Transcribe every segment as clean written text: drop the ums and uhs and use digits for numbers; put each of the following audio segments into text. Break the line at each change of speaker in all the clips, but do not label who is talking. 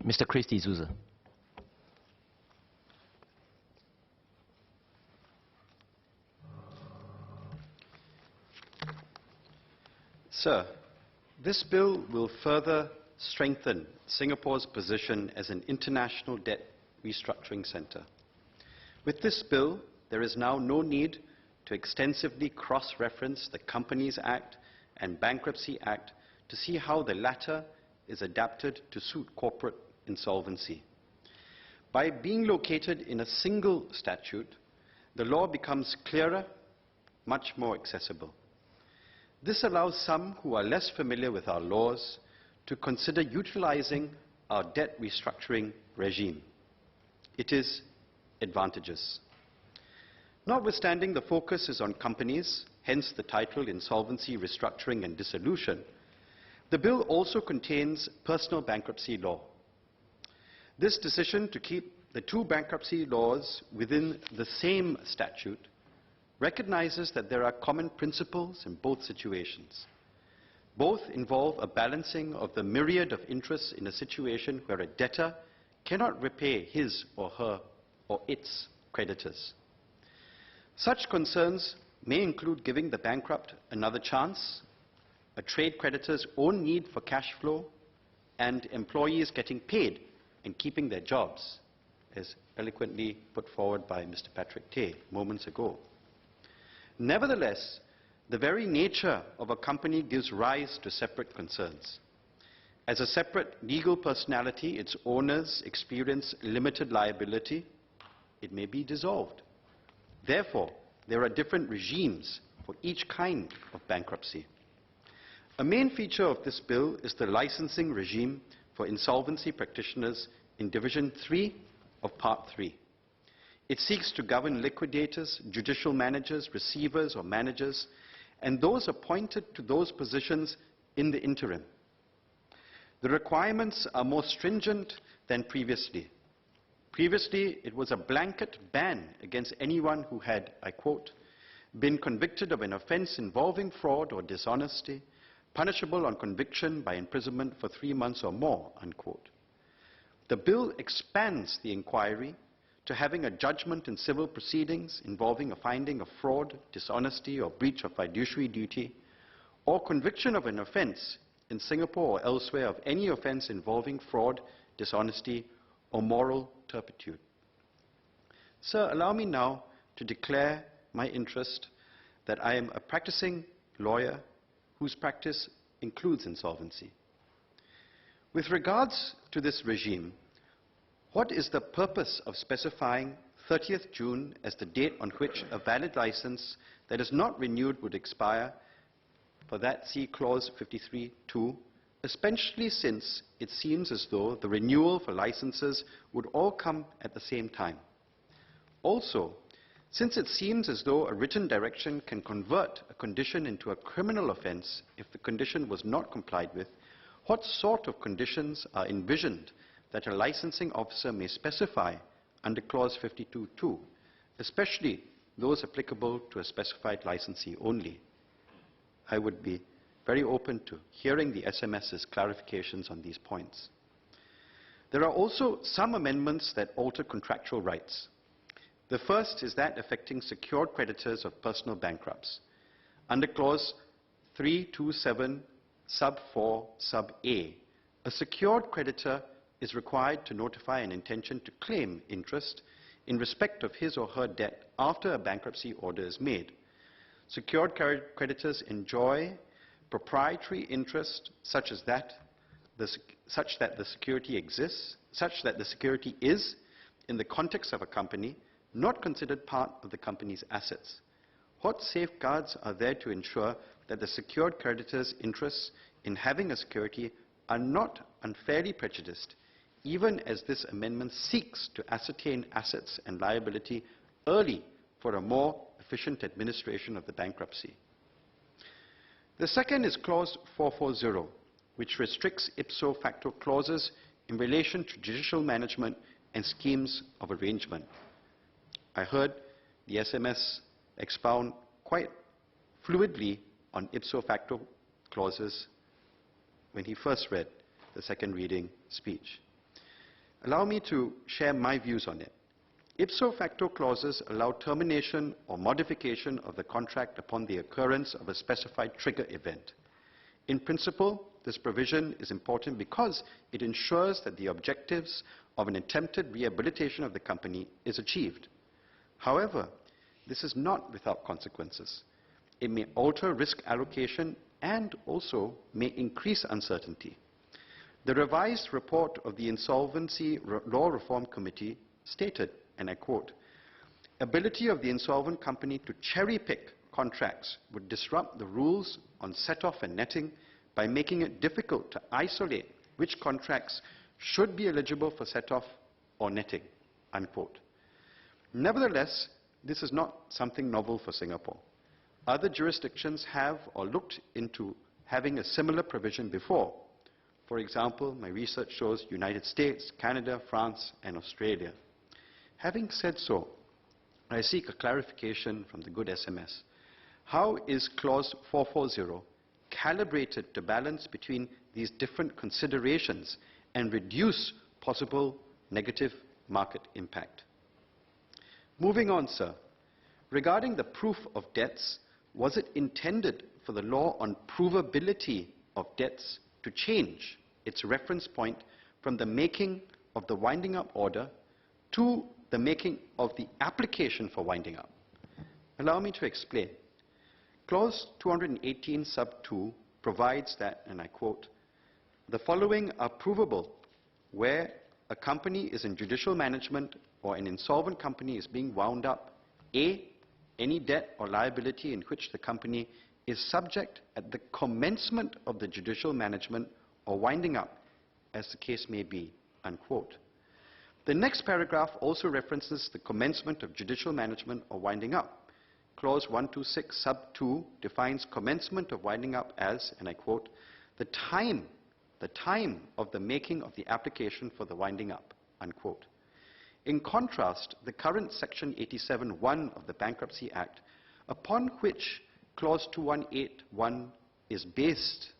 Mr. Souza.
Sir, this bill will further strengthen Singapore's position as an international debt restructuring center. With this bill, there is now no need to extensively cross-reference the Companies Act and Bankruptcy Act to see how the latter is adapted to suit corporate insolvency. By being located in a single statute, the law becomes clearer, much more accessible. This allows some who are less familiar with our laws to consider utilizing our debt restructuring regime. It is advantageous. Notwithstanding the focus is on companies, hence the title Insolvency, Restructuring and Dissolution, the bill also contains personal bankruptcy law. This decision to keep the two bankruptcy laws within the same statute recognizes that there are common principles in both situations. Both involve a balancing of the myriad of interests in a situation where a debtor cannot repay his or her or its creditors. Such concerns may include giving the bankrupt another chance, a trade creditor's own need for cash flow, and employees getting paid and keeping their jobs, as eloquently put forward by Mr. Patrick Tay moments ago. Nevertheless, the very nature of a company gives rise to separate concerns. As a separate legal personality, its owners experience limited liability. It may be dissolved. Therefore, there are different regimes for each kind of bankruptcy. A main feature of this bill is the licensing regime for insolvency practitioners in Division 3 of Part 3. It seeks to govern liquidators, judicial managers, receivers or managers, and those appointed to those positions in the interim. The requirements are more stringent than previously. Previously, it was a blanket ban against anyone who had, I quote, been convicted of an offence involving fraud or dishonesty, punishable on conviction by imprisonment for 3 months or more, unquote. The bill expands the inquiry to having a judgment in civil proceedings involving a finding of fraud, dishonesty or breach of fiduciary duty, or conviction of an offence in Singapore or elsewhere of any offence involving fraud, dishonesty or moral turpitude. Sir, allow me now to declare my interest that I am a practicing lawyer whose practice includes insolvency. With regards to this regime, what is the purpose of specifying 30th June as the date on which a valid license that is not renewed would expire? For that, see Clause 53(2), especially since it seems as though the renewal for licenses would all come at the same time. Also, since it seems as though a written direction can convert a condition into a criminal offence if the condition was not complied with, what sort of conditions are envisioned that a licensing officer may specify under Clause 52(2), especially those applicable to a specified licensee only? I would be very open to hearing the SMS's clarifications on these points. There are also some amendments that alter contractual rights. The first is that affecting secured creditors of personal bankrupts. Under Clause 327 sub 4 sub A, a secured creditor is required to notify an intention to claim interest in respect of his or her debt after a bankruptcy order is made. Secured creditors enjoy proprietary interest such that the security is, in the context of a company, not considered part of the company's assets. What safeguards are there to ensure that the secured creditor's interests in having a security are not unfairly prejudiced, even as this amendment seeks to ascertain assets and liability early for a more efficient administration of the bankruptcy? The second is Clause 440, which restricts ipso facto clauses in relation to judicial management and schemes of arrangement. I heard the SMS expound quite fluidly on ipso facto clauses when he first read the second reading speech. Allow me to share my views on it. Ipso facto clauses allow termination or modification of the contract upon the occurrence of a specified trigger event. In principle, this provision is important because it ensures that the objectives of an attempted rehabilitation of the company is achieved. However, this is not without consequences. It may alter risk allocation and also may increase uncertainty. The revised report of the Insolvency Law Reform Committee stated, and I quote, "Ability of the insolvent company to cherry-pick contracts would disrupt the rules on set-off and netting by making it difficult to isolate which contracts should be eligible for set-off or netting," unquote. Nevertheless, this is not something novel for Singapore. Other jurisdictions have or looked into having a similar provision before. For example, my research shows United States, Canada, France, and Australia. Having said so, I seek a clarification from the good SMS. How is Clause 440 calibrated to balance between these different considerations and reduce possible negative market impact? Moving on, sir. Regarding the proof of debts, was it intended for the law on provability of debts to change its reference point from the making of the winding up order to the making of the application for winding up? Allow me to explain. Clause 218 sub 2 provides that, and I quote, "The following are provable where a company is in judicial management or an insolvent company is being wound up. A, any debt or liability in which the company is subject at the commencement of the judicial management or winding up, as the case may be," unquote. The next paragraph also references the commencement of judicial management or winding up. Clause 126 sub 2 defines commencement of winding up as, and I quote, the time of the making of the application for the winding up," unquote. In contrast, the current Section 87(1) of the Bankruptcy Act, upon which Clause 2181 is based,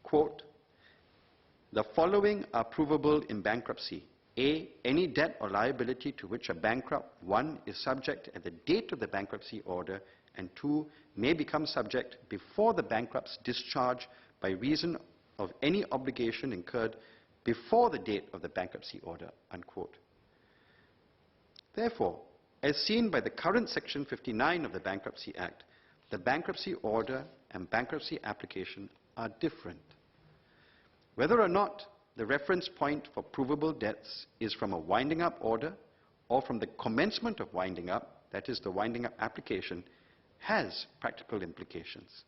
quote, "The following are provable in bankruptcy. A, any debt or liability to which a bankrupt, 1, is subject at the date of the bankruptcy order, and 2, may become subject before the bankrupt's discharge by reason of any obligation incurred before the date of the bankruptcy order," unquote. Therefore, as seen by the current Section 59 of the Bankruptcy Act, the bankruptcy order and bankruptcy application are different. Whether or not the reference point for provable debts is from a winding up order or from the commencement of winding up, that is the winding up application, has practical implications.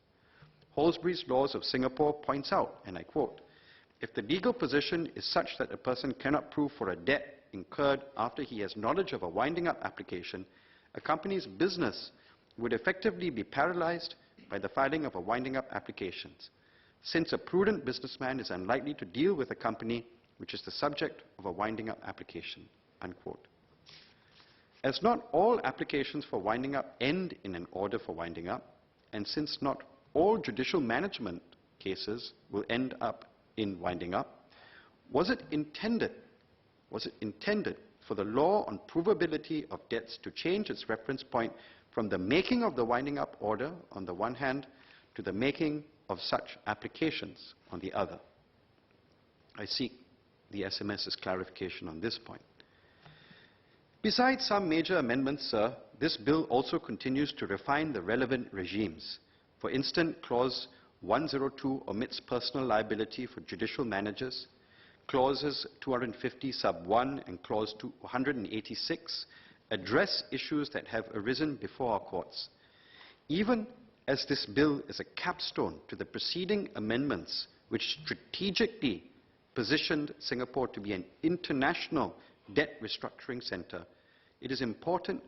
Holsbury's Laws of Singapore points out, and I quote, "If the legal position is such that a person cannot prove for a debt incurred after he has knowledge of a winding up application, a company's business would effectively be paralyzed by the filing of a winding up application, since a prudent businessman is unlikely to deal with a company which is the subject of a winding up application," unquote. As not all applications for winding up end in an order for winding up, and since not all judicial management cases will end up in winding up, was it intended for the law on provability of debts to change its reference point from the making of the winding up order on the one hand to the making of such applications on the other? I seek the SMS's clarification on this point. Besides some major amendments, sir, this bill also continues to refine the relevant regimes. For instance, Clause 102 omits personal liability for judicial managers. Clauses 250 sub 1 and Clause 286 address issues that have arisen before our courts. Even as this bill is a capstone to the preceding amendments which strategically positioned Singapore to be an international debt restructuring center, it is important,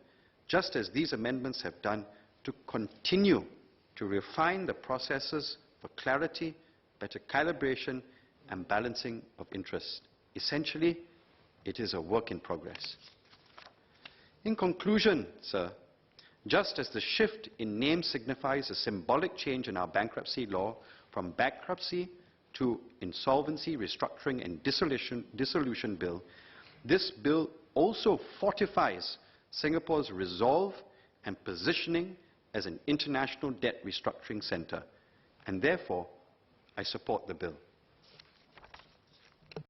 just as these amendments have done, to continue to refine the processes for clarity, better calibration, and balancing of interests. Essentially, it is a work in progress. In conclusion, sir, just as the shift in name signifies a symbolic change in our bankruptcy law from bankruptcy to Insolvency, Restructuring and Dissolution Bill, this bill also fortifies Singapore's resolve and positioning as an international debt restructuring centre, and therefore I support the bill.